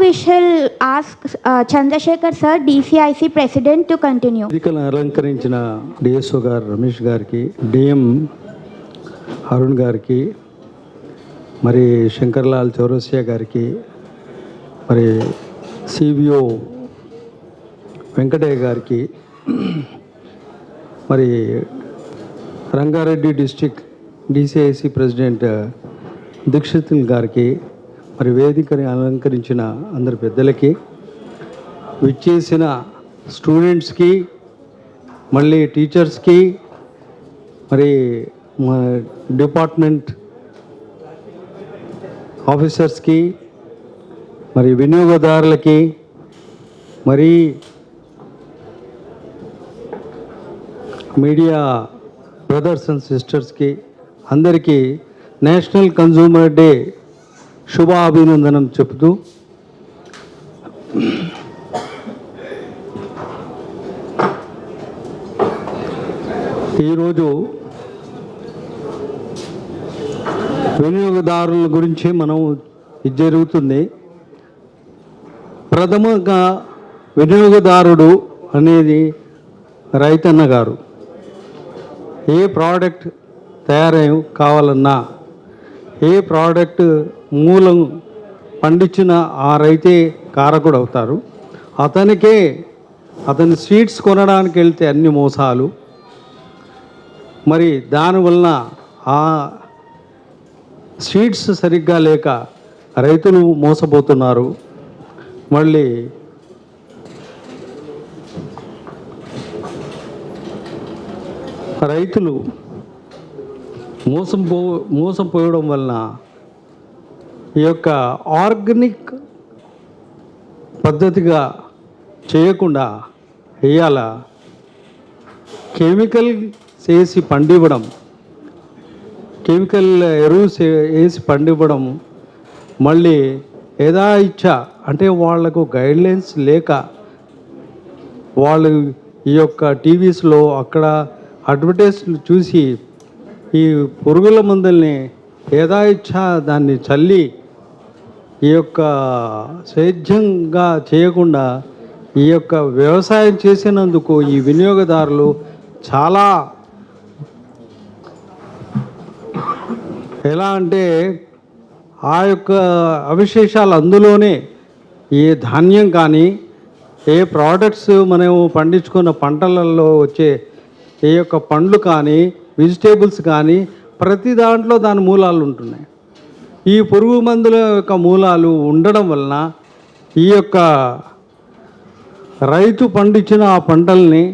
we shall ask Chandrasekhar sir, DCIC president, to continue. వేదికను అలంకరించిన DSO గారు రమేష్ గారికి, డిఎం అరుణ్ గారికి, మరి శంకర్లాల్ చౌరసియా గారికి, మరి సిబిఓ వెంకటయ్య గారికి, మరి రంగారెడ్డి డిస్టిక్ డిసిఐసి ప్రెసిడెంట్ దీక్షిత్ గారికి, మరి వేదికని అలంకరించిన అందరి పెద్దలకి, విచ్చేసిన స్టూడెంట్స్కి, మళ్ళీ టీచర్స్కి, మరి మా డిపార్ట్మెంట్ ఆఫీసర్స్కి, మరి వినియోగదారులకి, మరి మీడియా బ్రదర్స్ అండ్ సిస్టర్స్కి అందరికీ నేషనల్ కన్జ్యూమర్ డే శుభాభినందనం చెబుతూ, ఈరోజు వినియోగదారుల గురించి మనం ఇది జరుగుతుంది. ప్రథమంగా వినియోగదారుడు అనేది రైతన్న గారు. ఏ ప్రోడక్ట్ తయారై కావాలన్నా, ఏ ప్రోడక్ట్ మూలం పండించిన ఆ రైతే కారకుడు అవుతారు. అతని సీడ్స్ కొనడానికి వెళ్తే అన్ని మోసాలు, మరి దానివలన ఆ సీడ్స్ సరిగ్గా లేక రైతులు మోసపోతున్నారు. మళ్ళీ రైతులు మోసపోవడం వలన ఈ యొక్క ఆర్గానిక్ పద్ధతిగా చేయకుండా వేయాల కెమికల్ వేసి పండివ్వడం, కెమికల్ ఎరువు వేసి పండివ్వడం, మళ్ళీ యథాయిచ్చ అంటే వాళ్లకు గైడ్లైన్స్ లేక వాళ్ళు ఈ యొక్క టీవీస్లో అక్కడ అడ్వర్టైజ్లు చూసి ఈ పురుగుల మందుల్ని యథాయిచ్చ దాన్ని చల్లి ఈ యొక్క సేద్యంగా చేయకుండా ఈ యొక్క వ్యవసాయం చేసినందుకు ఈ వినియోగదారులు చాలా ఎలా అంటే ఆ యొక్క అవశేషాలు అందులోనే ఏ ధాన్యం కానీ, ఏ ప్రోడక్ట్స్ మనం పండించుకున్న పంటలలో వచ్చే ఏ యొక్క పండ్లు కానీ, వెజిటేబుల్స్ కానీ, ప్రతి దాంట్లో దాని మూలాలు ఉంటున్నాయి. ఈ పురుగు మందుల యొక్క మూలాలు ఉండడం వలన ఈ యొక్క రైతు పండించిన ఆ పంటల్ని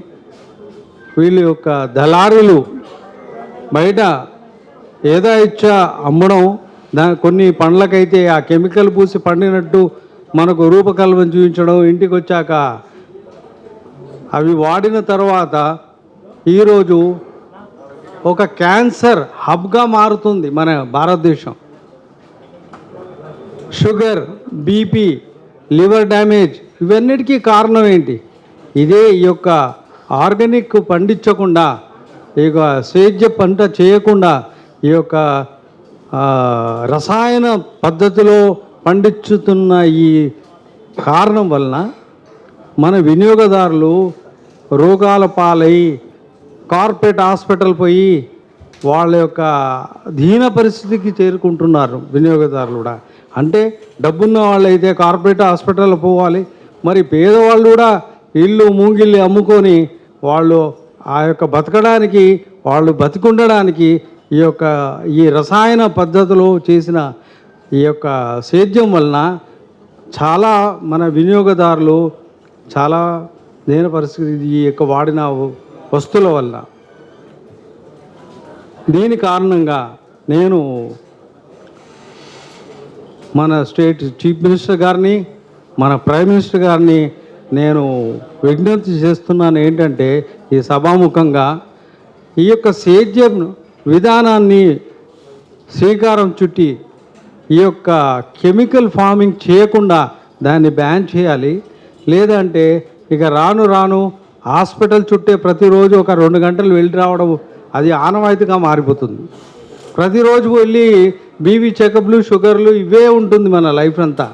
వీళ్ళ యొక్క దళారులు బయట యథాయిచ్చ అమ్మడం, కొన్ని పండ్లకైతే ఆ కెమికల్ పూసి పండినట్టు మనకు రూపకల్పన చూపించడం, ఇంటికి వచ్చాక అవి వాడిన తర్వాత ఈరోజు ఒక క్యాన్సర్ హబ్గా మారుతుంది మన భారతదేశం. షుగర్, బీపీ, లివర్ డ్యామేజ్, ఇవన్నిటికీ కారణం ఏంటి? ఇదే ఈ యొక్క ఆర్గానిక్ పండించకుండా, ఈ యొక్క సేద్య పంట చేయకుండా ఈ యొక్క రసాయన పద్ధతిలో పండించుతున్న ఈ కారణం వలన మన వినియోగదారులు రోగాల పాలై కార్పొరేట్ హాస్పిటల్ పోయి వాళ్ళ యొక్క దీన పరిస్థితికి చేరుకుంటున్నారు వినియోగదారులు కూడా. అంటే డబ్బున్న వాళ్ళు అయితే కార్పొరేట్ హాస్పిటల్ పోవాలి, మరి పేదవాళ్ళు కూడా ఇల్లు మూగిల్లు అమ్ముకొని వాళ్ళు ఆ యొక్క బతకడానికి, వాళ్ళు బతికుండడానికి ఈ రసాయన పద్ధతిలో చేసిన ఈ యొక్క సేద్యం వలన చాలా మన వినియోగదారులు చాలా దీన పరిస్థితి ఈ యొక్క వాడిన వస్తువుల వల్ల. దీని కారణంగా నేను మన స్టేట్ చీఫ్ మినిస్టర్ గారిని, మన ప్రైమ్ మినిస్టర్ గారిని నేను విజ్ఞప్తి చేస్తున్నాను ఏంటంటే, ఈ సభాముఖంగా ఈ యొక్క సేద్యం విధానాన్ని శ్రీకారం చుట్టి ఈ యొక్క కెమికల్ ఫార్మింగ్ చేయకుండా దాన్ని బ్యాన్ చేయాలి. లేదంటే ఇక రాను రాను హాస్పిటల్ చుట్టే ప్రతిరోజు ఒక 2 గంటలు వెళ్ళి రావడం అది ఆనవాయితీగా మారిపోతుంది. ప్రతిరోజు వెళ్ళి బీపీ చెకప్లు, షుగర్లు ఇవే ఉంటుంది మన లైఫ్ అంతా.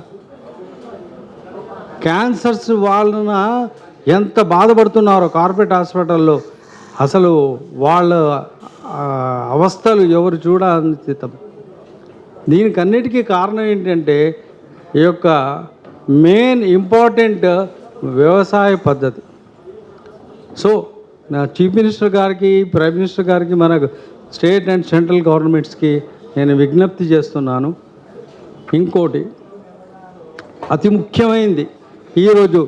క్యాన్సర్స్ వాళ్ళన ఎంత బాధపడుతున్నారో కార్పొరేట్ హాస్పిటల్లో, అసలు వాళ్ళ అవస్థలు ఎవరు చూడాలనితం. దీనికన్నిటికీ కారణం ఏంటంటే ఈ యొక్క మెయిన్ ఇంపార్టెంట్ వ్యవసాయ పద్ధతి. సో నా చీఫ్ మినిస్టర్ గారికి, ప్రైమ్ మినిస్టర్ గారికి, మన స్టేట్ అండ్ సెంట్రల్ గవర్నమెంట్స్కి నేను విజ్ఞప్తి చేస్తున్నాను. ఇంకోటి అతి ముఖ్యమైనది, ఈరోజు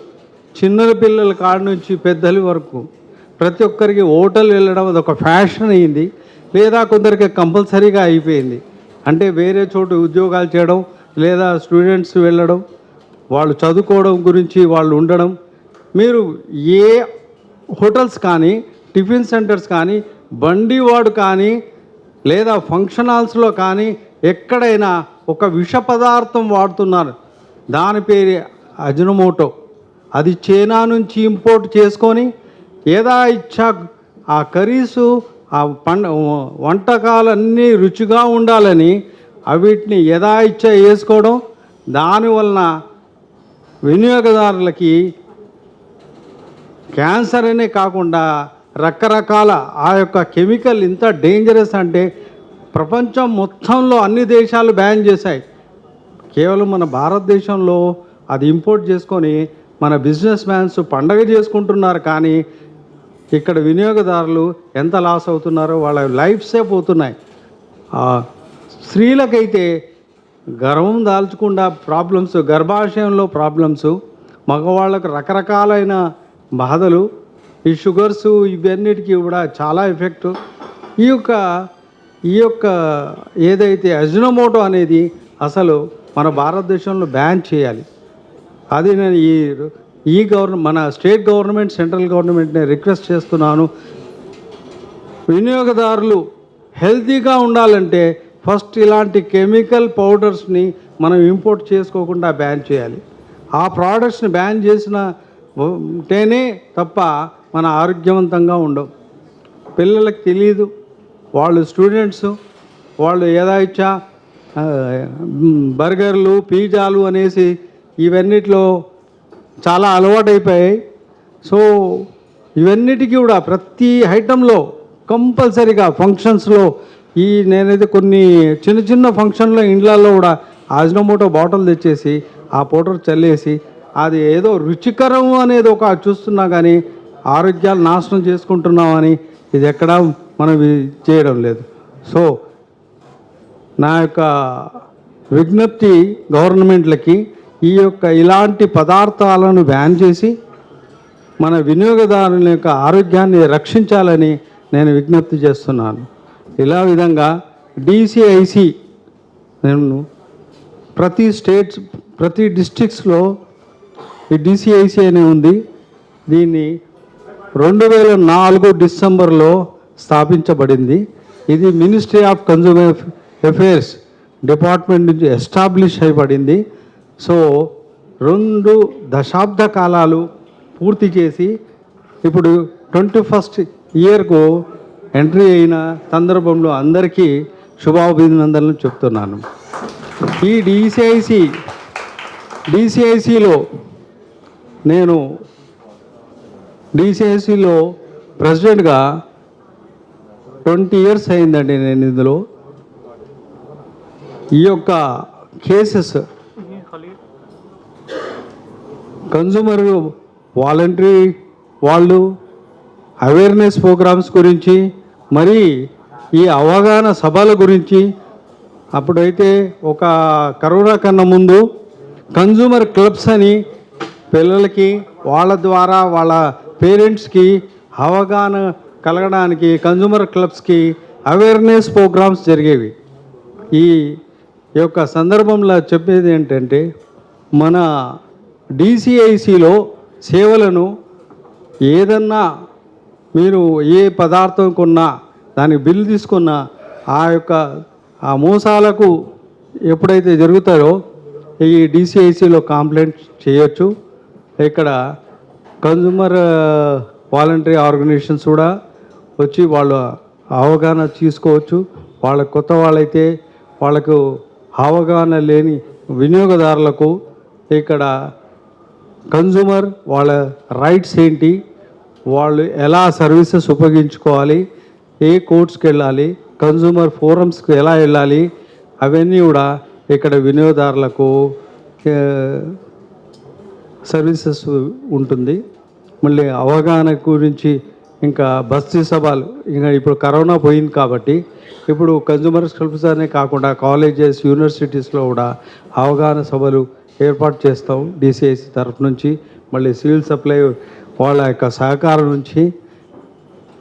చిన్న పిల్లల కాడ నుంచి పెద్దల వరకు ప్రతి ఒక్కరికి హోటల్ వెళ్ళడం అదొక ఫ్యాషన్ అయింది, లేదా కొందరికి కంపల్సరీగా అయిపోయింది. అంటే వేరే చోటు ఉద్యోగాలు చేయడం, లేదా స్టూడెంట్స్ వెళ్ళడం, వాళ్ళు చదువుకోవడం గురించి వాళ్ళు ఉండడం. మీరు ఏ హోటల్స్ కానీ, టిఫిన్ సెంటర్స్ కానీ, బండివాడు కానీ, లేదా ఫంక్షన్ హాల్స్లో కానీ ఎక్కడైనా ఒక విష పదార్థం వాడుతున్నారు. దాని పేరు అజినోమోటో. అది చైనా నుంచి ఇంపోర్ట్ చేసుకొని ఏదా ఇచ్చా ఆ కర్రీసు, ఆ వంటకాలన్నీ రుచిగా ఉండాలని వీటిని యథాయిచ్చ వేసుకోవడం, దానివలన వినియోగదారులకి క్యాన్సర్ అనే కాకుండా రకరకాల ఆ యొక్క కెమికల్ ఇంత డేంజరస్ అంటే ప్రపంచం మొత్తంలో అన్ని దేశాలు బ్యాన్ చేశాయి. కేవలం మన భారతదేశంలో అది ఇంపోర్ట్ చేసుకొని మన బిజినెస్ మ్యాన్స్ పండగ చేసుకుంటున్నారు. కానీ ఇక్కడ వినియోగదారులు ఎంత లాస్ అవుతున్నారో, వాళ్ళ లైఫ్సే పోతున్నాయి. స్త్రీలకైతే గర్భం దాల్చకుండా ప్రాబ్లమ్స్, గర్భాశయంలో ప్రాబ్లమ్స్, మగవాళ్ళకు రకరకాలైన బాధలు, ఈ షుగర్స్ ఇవన్నిటికీ కూడా చాలా ఎఫెక్ట్. ఈ యొక్క ఏదైతే అజినోమోటో అనేది అసలు మన భారతదేశంలో బ్యాన్ చేయాలి. అది నేను మన స్టేట్ గవర్నమెంట్, సెంట్రల్ గవర్నమెంట్ని రిక్వెస్ట్ చేస్తున్నాను. వినియోగదారులు హెల్తీగా ఉండాలంటే ఫస్ట్ ఇలాంటి కెమికల్ పౌడర్స్ని మనం ఇంపోర్ట్ చేసుకోకుండా బ్యాన్ చేయాలి. ఆ ప్రోడక్ట్స్ని బ్యాన్ చేసినటేనే తప్ప మన ఆరోగ్యవంతంగా ఉండవు. పిల్లలకు తెలియదు, వాళ్ళు స్టూడెంట్స్, వాళ్ళు యథాయిచ్చా బర్గర్లు, పిజ్జాలు అనేసి ఇవన్నిట్లో చాలా అలవాటైపోయాయి. సో ఇవన్నిటికీ కూడా ప్రతి ఐటెంలో కంపల్సరీగా ఫంక్షన్స్లో నేనైతే కొన్ని చిన్న చిన్న ఫంక్షన్లో ఇండ్లలో కూడా అజినోమోటో బాటిల్ తెచ్చేసి ఆ పౌడర్ చల్లేసి అది ఏదో రుచికరం అనేది ఒక చూస్తున్నా కానీ ఆరోగ్యాలు నాశనం చేసుకుంటున్నామని ఇది ఎక్కడా మనం చేయడం లేదు. సో నా యొక్క విజ్ఞప్తి గవర్నమెంట్లకి ఇలాంటి పదార్థాలను బ్యాన్ చేసి మన వినియోగదారుల యొక్క ఆరోగ్యాన్ని రక్షించాలని నేను విజ్ఞప్తి చేస్తున్నాను. ఇలా విధంగా డిసిఐసి నేను ప్రతి డిస్ట్రిక్ట్స్లో ఈ డిసిఐసి అనే ఉంది. దీన్ని 2004 డిసెంబర్లో స్థాపించబడింది. ఇది ministry of consumer affairs department నుంచి ఎస్టాబ్లిష్ అయిపడింది. సో 2 దశాబ్ద కాలాలు పూర్తి చేసి ఇప్పుడు 21st ఇయర్కు ఎంట్రీ అయిన సందర్భంలో అందరికీ శుభాభినందనలు చెప్తున్నాను. ఈ డిసిఐసిలో నేను ప్రెసిడెంట్గా 20 ఇయర్స్ అయిందండి. నేను ఇందులో ఈ యొక్క కేసెస్ కన్జ్యూమర్ వాలంటరీ వాళ్ళు అవేర్నెస్ ప్రోగ్రామ్స్ గురించి, మరి ఈ అవగాహన సభల గురించి, అప్పుడైతే ఒక కరోనా కన్నా ముందు కన్జ్యూమర్ క్లబ్స్ అని పిల్లలకి వాళ్ళ ద్వారా వాళ్ళ పేరెంట్స్కి అవగాహన కలగడానికి కన్జ్యూమర్ క్లబ్స్కి అవేర్నెస్ ప్రోగ్రామ్స్ జరిగేవి. ఈ యొక్క సందర్భంలో చెప్పేది ఏంటంటే మన డిసిఐసిలో సేవలను ఏదన్నా మీరు ఏ పదార్థం కొన్నా దానికి బిల్లు తీసుకున్నా ఆ మోసాలకు ఎప్పుడైతే జరుగుతారో ఈ డిసిఐసిలో కంప్లైంట్ చేయొచ్చు. ఇక్కడ కన్జ్యూమర్ వాలంటరీ ఆర్గనైజేషన్స్ కూడా వచ్చి వాళ్ళు అవగాహన తీసుకోవచ్చు. వాళ్ళ కొత్త వాళ్ళైతే వాళ్ళకు అవగాహన లేని వినియోగదారులకు ఇక్కడ కన్జ్యూమర్ వాళ్ళ రైట్స్ ఏంటి, వాళ్ళు ఎలా సర్వీసెస్ ఉపయోగించుకోవాలి, ఏ కోర్ట్స్కి వెళ్ళాలి, కన్జ్యూమర్ ఫోరమ్స్కి ఎలా వెళ్ళాలి, అవన్నీ కూడా ఇక్కడ వినియోగదారులకు సర్వీసెస్ ఉంటుంది. మళ్ళీ అవగాహన గురించి ఇంకా బస్తీ సభలు, ఇంకా ఇప్పుడు కరోనా పోయింది కాబట్టి ఇప్పుడు కన్జ్యూమర్ సర్వీసెస్నే కాకుండా కాలేజెస్, యూనివర్సిటీస్లో కూడా అవగాహన సభలు ఏర్పాటు చేస్తాం డిసిఐసి తరఫు నుంచి. మళ్ళీ సివిల్ సప్లై వాళ్ళ యొక్క సహకారం నుంచి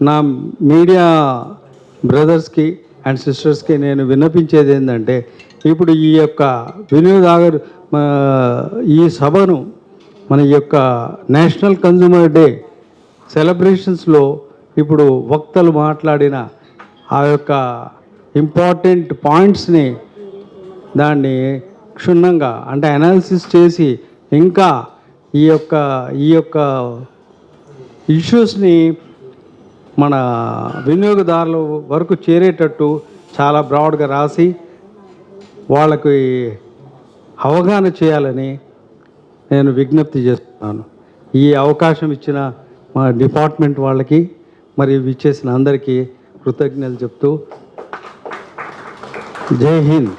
నా మీడియా బ్రదర్స్కి అండ్ సిస్టర్స్కి నేను విన్నపించేది ఏంటంటే, ఇప్పుడు ఈ యొక్క వినియోగదారు ఈ సభను మన యొక్క నేషనల్ కన్జ్యూమర్ డే సెలబ్రేషన్స్లో ఇప్పుడు వక్తలు మాట్లాడిన ఆ యొక్క ఇంపార్టెంట్ పాయింట్స్ని దాన్ని క్షుణ్ణంగా అంటే అనాలిసిస్ చేసి ఇంకా ఈ యొక్క ఇష్యూస్ని మన వినియోగదారుల వరకు చేరేటట్టు చాలా బ్రాడ్గా రాసి వాళ్ళకి అవగాహన చేయాలని నేను విజ్ఞప్తి చేస్తున్నాను. ఈ అవకాశం ఇచ్చిన మా డిపార్ట్మెంట్ వాళ్ళకి మరియు విచ్చేసిన అందరికీ కృతజ్ఞతలు చెప్తూ జై హింద్.